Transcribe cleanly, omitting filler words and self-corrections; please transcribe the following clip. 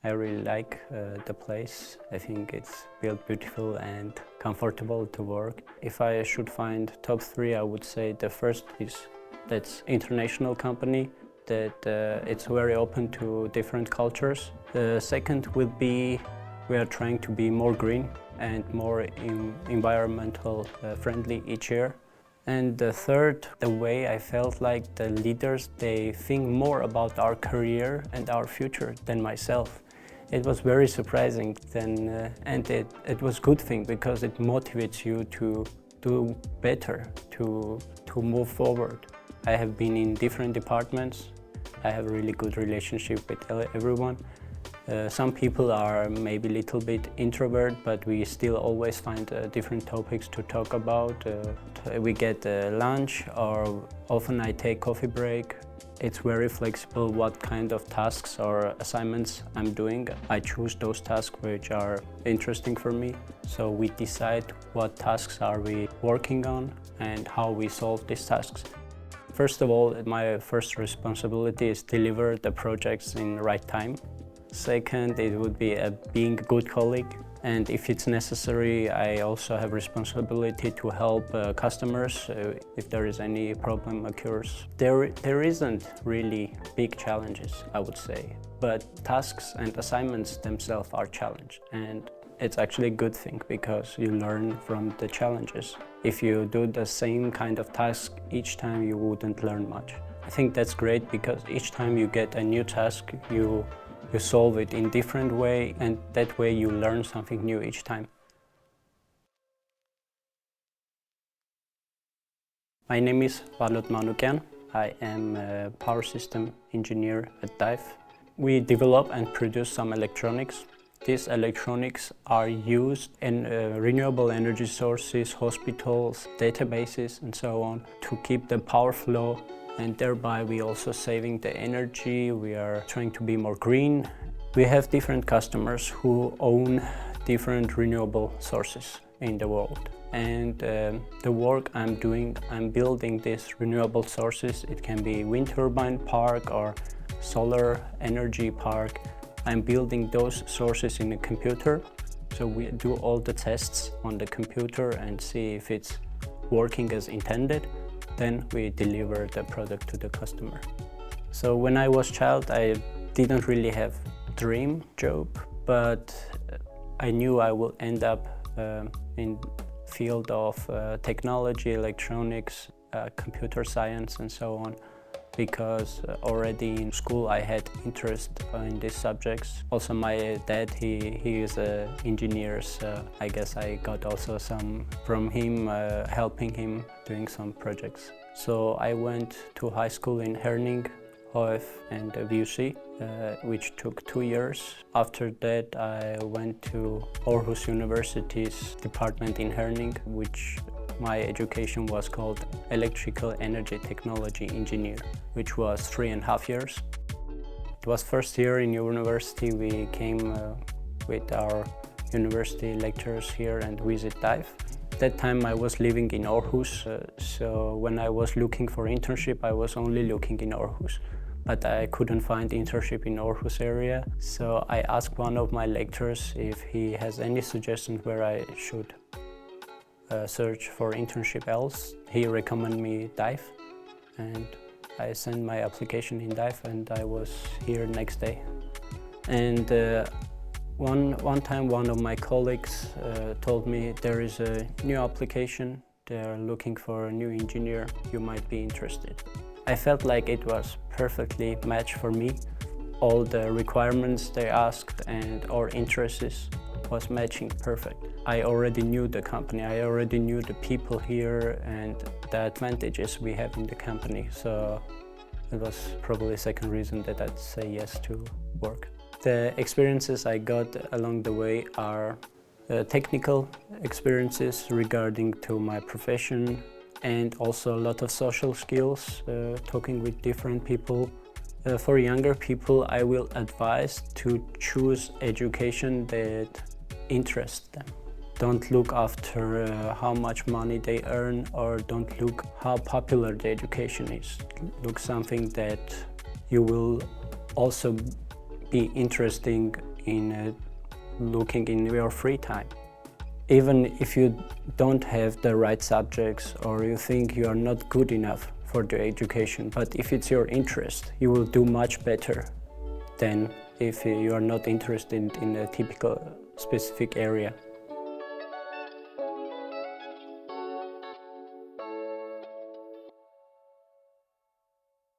I really like the place. I think it's built beautiful and comfortable to work. If I should find top 3, I would say the first is that's international company, that it's very open to different cultures. The second would be we are trying to be more green and more environmental friendly each year. And the third, the way I felt like the leaders, they think more about our career and our future than myself. It was very surprising then, and it was a good thing because it motivates you to do better, to move forward. I have been in different departments. I have a really good relationship with everyone. Some people are maybe a little bit introvert, but we still always find different topics to talk about. We get lunch, or often I take coffee break. It's very flexible what kind of tasks or assignments I'm doing. I choose those tasks which are interesting for me. So we decide what tasks are we working on and how we solve these tasks. First of all, my first responsibility is deliver the projects in the right time. Second, it would be being a good colleague. And if it's necessary, I also have responsibility to help customers if there is any problem occurs. There isn't really big challenges, I would say, but tasks and assignments themselves are challenged. And it's actually a good thing because you learn from the challenges. If you do the same kind of task each time, you wouldn't learn much. I think that's great because each time you get a new task, you solve it in different way, and that way you learn something new each time. My name is Valod. I am a power system engineer at DIVE. We develop and produce some electronics. These electronics are used in renewable energy sources, hospitals, databases, and so on to keep the power flow. And thereby we also saving the energy, we are trying to be more green. We have different customers who own different renewable sources in the world. And the work I'm doing, I'm building these renewable sources. It can be wind turbine park or solar energy park. I'm building those sources in a computer. So we do all the tests on the computer and see if it's working as intended. Then we deliver the product to the customer. So when I was a child, I didn't really have a dream job, but I knew I will end up in field of technology, electronics, computer science, and so on, because already in school I had interest in these subjects. Also my dad, he is an engineer, so I guess I got also some from him, helping him doing some projects. So I went to high school in Herning, HF and VUC, which took 2 years. After that I went to Aarhus University's department in Herning, which my education was called Electrical Energy Technology Engineer, which was 3.5 years. It was first year in university. We came with our university lecturers here and visit DIVE. At that time I was living in Aarhus, so when I was looking for internship, I was only looking in Aarhus. But I couldn't find internship in Aarhus area, so I asked one of my lecturers if he has any suggestions where I should search for internship else. He recommended me DIVE, and I sent my application in DIVE, and I was here next day. And one time one of my colleagues told me there is a new application, they're looking for a new engineer, you might be interested. I felt like it was perfectly matched for me. All the requirements they asked and our interests was matching perfect. I already knew the company, I already knew the people here and the advantages we have in the company. So it was probably the second reason that I'd say yes to work. The experiences I got along the way are technical experiences regarding to my profession, and also a lot of social skills, talking with different people. For younger people, I will advise to choose education that interests them. Don't look after how much money they earn, or don't look how popular the education is. Look something that you will also be interesting in looking in your free time. Even if you don't have the right subjects or you think you are not good enough for the education, but if it's your interest, you will do much better than if you are not interested in a typical specific area.